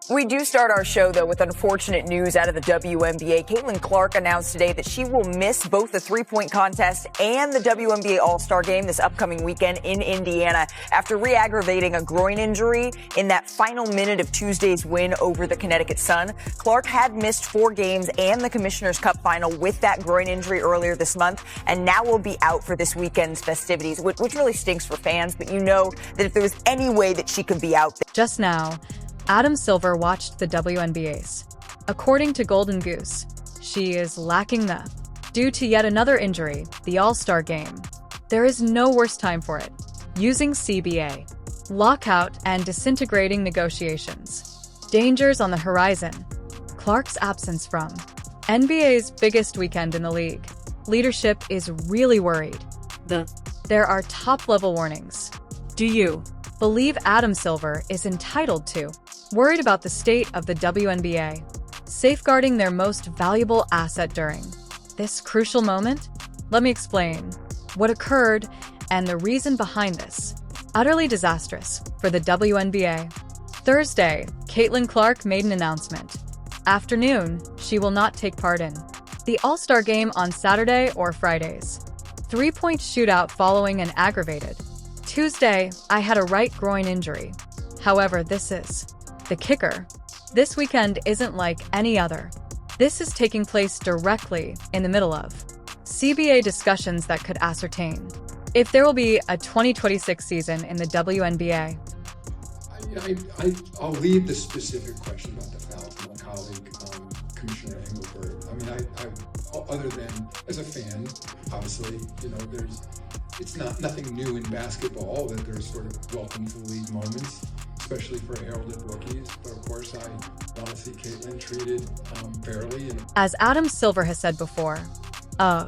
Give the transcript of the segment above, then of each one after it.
We do start our show, though, with unfortunate news out of the WNBA. Caitlin Clark announced today that she will miss both the three-point contest and the WNBA All-Star Game this upcoming weekend in Indiana after re-aggravating a groin injury in that final minute of Tuesday's win over the Connecticut Sun. Clark had missed 4 games and the Commissioner's Cup final with that groin injury earlier this month, and now will be out for this weekend's festivities, which really stinks for fans, but you know that if there was any way that she could be out there. Just now, Adam Silver watched the WNBA's. According to Golden Goose, she is lacking due to yet another injury, the All-Star Game. There is no worse time for it. Using CBA, lockout and disintegrating negotiations. Dangers on the horizon. Clark's absence from NBA's biggest weekend in the league. Leadership is really worried. There are top-level warnings. Do you believe Adam Silver is entitled to? Worried about the state of the WNBA, safeguarding their most valuable asset during this crucial moment? Let me explain what occurred and the reason behind this. Utterly disastrous for the WNBA. Thursday, Caitlin Clark made an announcement. Afternoon, she will not take part in the All-Star Game on Saturday or Fridays. 3-point shootout following an aggravated Tuesday, I had a right groin injury. However, this is the kicker. This weekend isn't like any other. This is taking place directly in the middle of CBA discussions that could ascertain if there will be a 2026 season in the WNBA. I'll leave the specific question about the foul to my colleague, Commissioner Engelbert. Other than as a fan, obviously, it's nothing new in basketball that there's sort of welcome to the league moments, especially for heralded rookies. But of course, I want to see Caitlin treated fairly. As Adam Silver has said before, I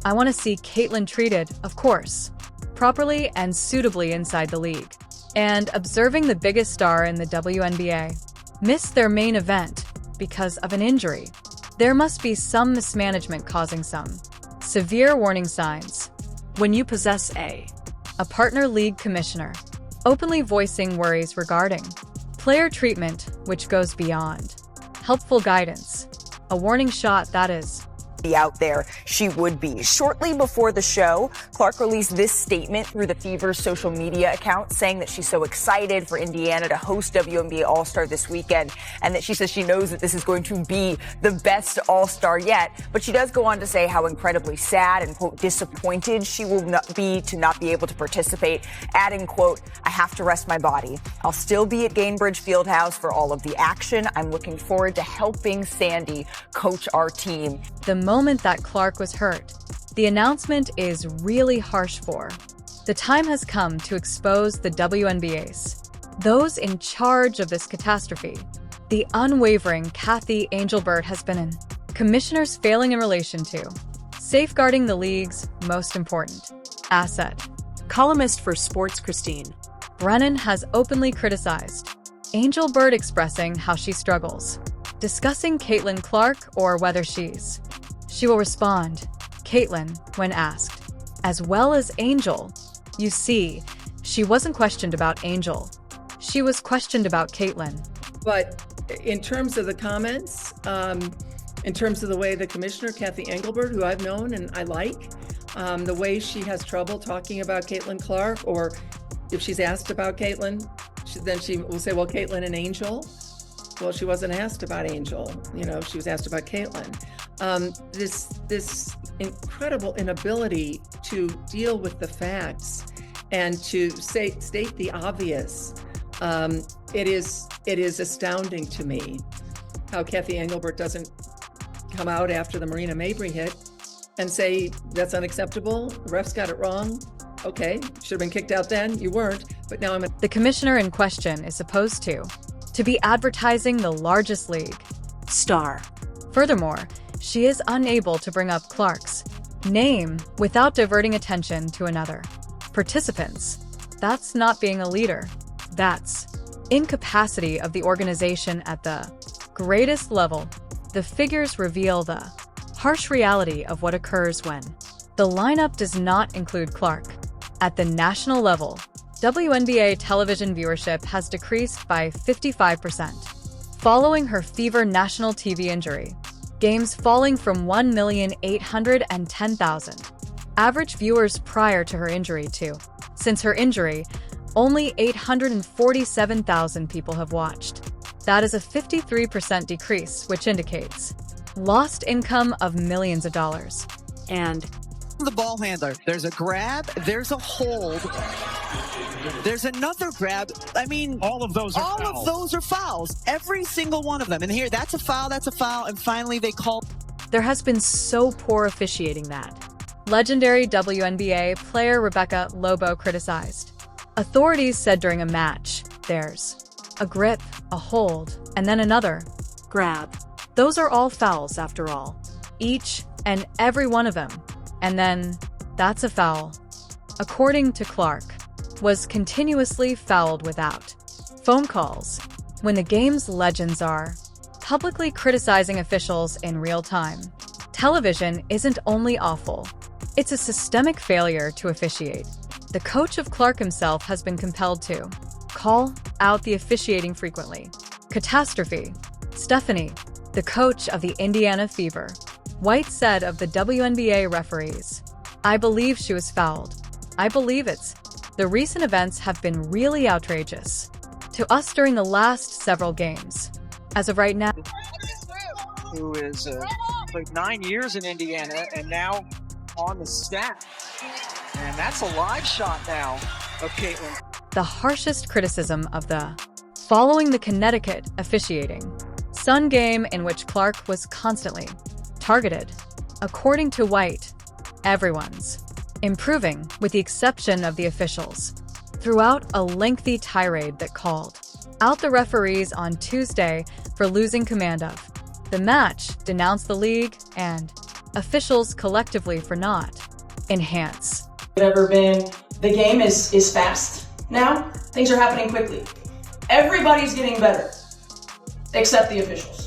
want to see Caitlin treated, of course, properly and suitably inside the league. And observing the biggest star in the WNBA miss their main event because of an injury. There must be some mismanagement causing some severe warning signs. When you possess a partner league commissioner openly voicing worries regarding player treatment, which goes beyond helpful guidance, a warning shot that is be out there, she would be. Shortly before the show, Clark released this statement through the Fever's social media account saying that she's so excited for Indiana to host WNBA All-Star this weekend, and that she says she knows that this is going to be the best All-Star yet. But she does go on to say how incredibly sad and, quote, disappointed she will not be able to participate, adding, quote, I have to rest my body. I'll still be at Gainbridge Fieldhouse for all of the action. I'm looking forward to helping Sandy coach our team. The moment that Clark was hurt, the announcement is really harsh for. The time has come to expose the WNBA's, those in charge of this catastrophe. The unwavering Kathy Angelbert has been in commissioners failing in relation to safeguarding the league's most important asset. Columnist for Sports Christine Brennan has openly criticized Angelbert, expressing how she struggles discussing Caitlin Clark or whether she will respond, Caitlin, when asked, as well as Angel. You see, she wasn't questioned about Angel. She was questioned about Caitlin. But in terms of the comments, in terms of the way the commissioner, Kathy Engelbert, who I've known and I like, the way she has trouble talking about Caitlin Clark, or if she's asked about Caitlin, then she will say, well, Caitlin and Angel. Well, she wasn't asked about Angel, she was asked about Caitlin. This incredible inability to deal with the facts and to state the obvious. It is astounding to me how Kathy Engelbert doesn't come out after the Marina Mabry hit and say that's unacceptable. The refs got it wrong. Okay, should have been kicked out then. You weren't, but now I'm. The commissioner in question is supposed to be advertising the largest league star. Furthermore, she is unable to bring up Clark's name without diverting attention to another participants. That's not being a leader. That's incapacity of the organization at the greatest level. The figures reveal the harsh reality of what occurs when the lineup does not include Clark. At the national level, WNBA television viewership has decreased by 55%. Following her Fever national TV injury, games falling from 1,810,000 average viewers prior to her injury to, since her injury, only 847,000 people have watched. That is a 53% decrease, which indicates lost income of millions of dollars. And The ball handler, there's a grab, there's a hold, there's another grab. I mean, all of those are fouls. Every single one of them. And here, that's a foul, and finally they call. There has been so poor officiating that legendary WNBA player Rebecca Lobo criticized. Authorities said during a match, there's a grip, a hold, and then another grab. Those are all fouls after all. Each and every one of them. And then, that's a foul. According to Clark, was continuously fouled without phone calls. When the game's legends are publicly criticizing officials in real time, television isn't only awful, it's a systemic failure to officiate. The coach of Clark himself has been compelled to call out the officiating frequently. Catastrophe. Stephanie, the coach of the Indiana Fever, White said of the WNBA referees, "I believe she was fouled. I believe it's. The recent events have been really outrageous to us during the last several games. As of right now," who is played 9 years in Indiana and now on the staff. And that's a live shot now of Caitlin. the harshest criticism of the following the Connecticut officiating Sun game in which Clark was constantly targeted. According to White, everyone's improving, with the exception of the officials, throughout a lengthy tirade that called out the referees on Tuesday for losing command of the match, denounced the league and officials collectively for not enhance. Ever been. The game is fast now. Things are happening quickly. Everybody's getting better, except the officials.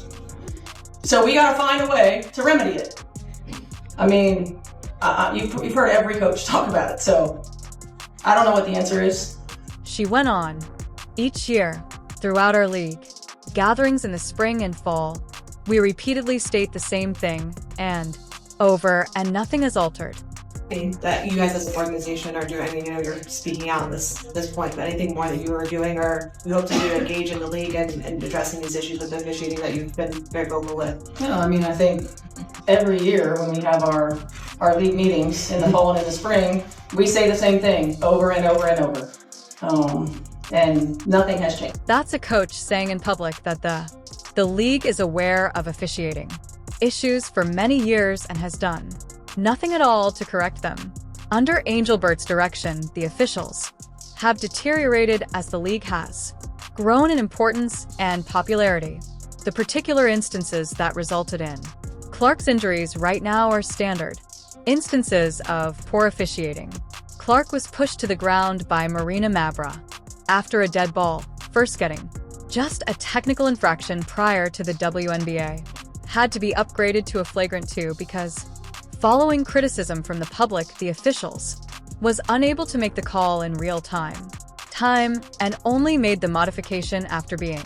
So we gotta find a way to remedy it. I mean, you've heard every coach talk about it, so I don't know what the answer is. She went on. Each year, throughout our league, gatherings in the spring and fall, we repeatedly state the same thing, and over, and nothing is altered. That you guys as an organization are doing. I mean, you're speaking out on this point, but anything more that you are doing or we hope to do to engage in the league and addressing these issues with officiating that you've been very vocal with? Yeah, I mean, I think every year when we have our league meetings in the fall and in the spring, we say the same thing over and over and over. And nothing has changed. That's a coach saying in public that the league is aware of officiating issues for many years and has done nothing at all to correct them. Under Angelbert's direction, the officials have deteriorated as the league has grown in importance and popularity. The particular instances that resulted in Clark's injuries right now are standard instances of poor officiating. Clark was pushed to the ground by Marina Mabra after a dead ball, first getting just a technical infraction prior to the WNBA had to be upgraded to a flagrant 2 because, following criticism from the public, the officials was unable to make the call in real time, and only made the modification after being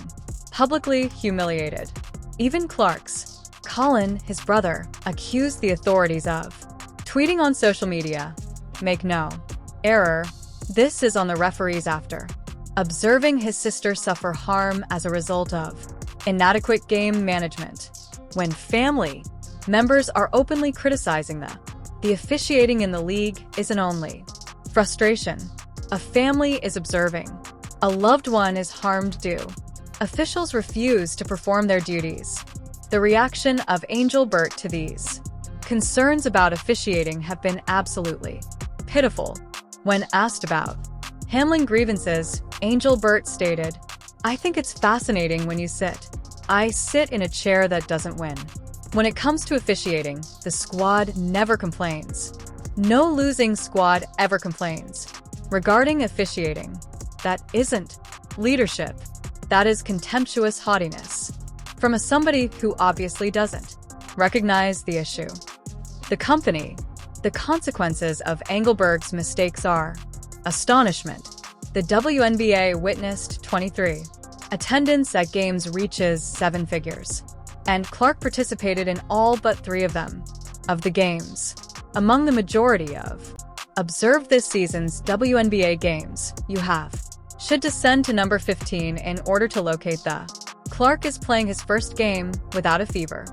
publicly humiliated. Even Clark's Colin, his brother, accused the authorities of tweeting on social media, "Make no error, this is on the referees," after observing his sister suffer harm as a result of inadequate game management. When family members are openly criticizing the officiating in the league isn't only frustration. A family is observing. A loved one is harmed due. Officials refuse to perform their duties. The reaction of Angelbert to these concerns about officiating have been absolutely pitiful. When asked about handling grievances, Angelbert stated, "I think it's fascinating when you sit. I sit in a chair that doesn't win. When it comes to officiating, the squad never complains. No losing squad ever complains. Regarding officiating, that isn't leadership. That is contemptuous haughtiness from somebody who obviously doesn't recognize the issue." The company, the consequences of Engelberg's mistakes are astonishment. The WNBA witnessed 23 Attendance at games reaches 7 figures, and Clark participated in all but 3 of them. Of the games, among the majority of observed this season's WNBA games, you have should descend to number 15 in order to locate the Clark is playing his first game without a fever,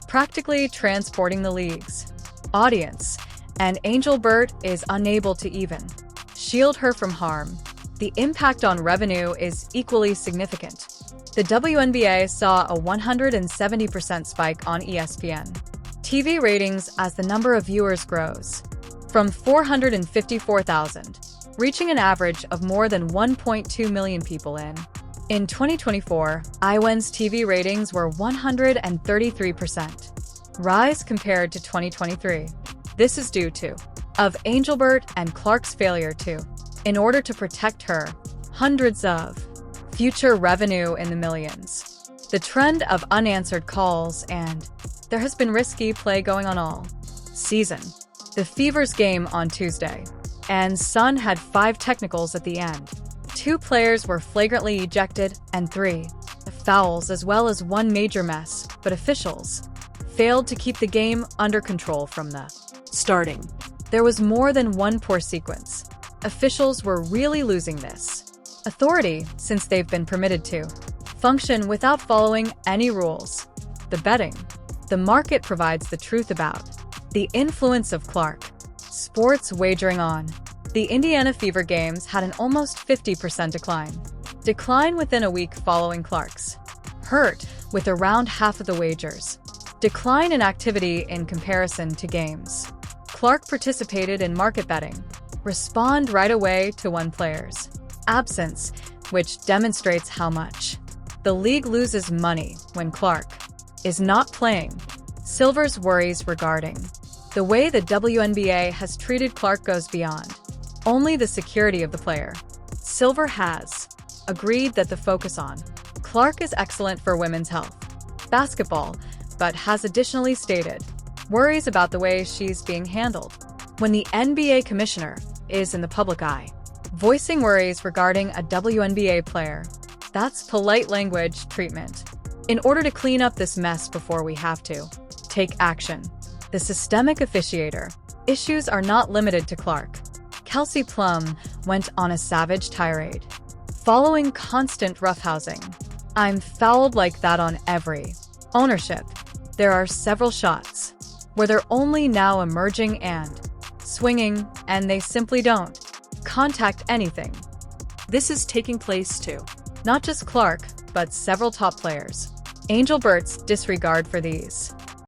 practically transporting the league's audience, and Angel Burt is unable to even shield her from harm. The impact on revenue is equally significant. The WNBA saw a 170% spike on ESPN TV ratings as the number of viewers grows, from 454,000, reaching an average of more than 1.2 million people in 2024, IWN's TV ratings were 133% rise compared to 2023. This is due to of Angelbert and Clark's failure to, in order to protect her, hundreds of future revenue in the millions. The trend of unanswered calls, and there has been risky play going on all season. The Fever's game on Tuesday, and Sun had 5 technicals at the end. 2 players were flagrantly ejected and 3 fouls, as well as 1 major mess, but officials failed to keep the game under control from the starting. There was more than 1 poor sequence. Officials were really losing this authority since they've been permitted to function without following any rules. The betting, the market provides the truth about the influence of Clark. Sports wagering on the Indiana Fever games had an almost 50% decline within a week following Clark's hurt, with around half of the wagers decline in activity in comparison to games Clark participated in. Market betting respond right away to one player's absence, which demonstrates how much the league loses money when Clark is not playing. Silver's worries regarding the way the WNBA has treated Clark goes beyond only the security of the player. Silver has agreed that the focus on Clark is excellent for women's health basketball, but has additionally stated worries about the way she's being handled when the NBA commissioner is in the public eye, voicing worries regarding a WNBA player. That's polite language treatment. In order to clean up this mess before we have to take action. The systemic officiator issues are not limited to Clark. Kelsey Plum went on a savage tirade following constant roughhousing. I'm fouled like that on every ownership. There are several shots where they're only now emerging and swinging, and they simply don't contact anything. This is taking place too. Not just Clark, but several top players. Angel Burt's disregard for these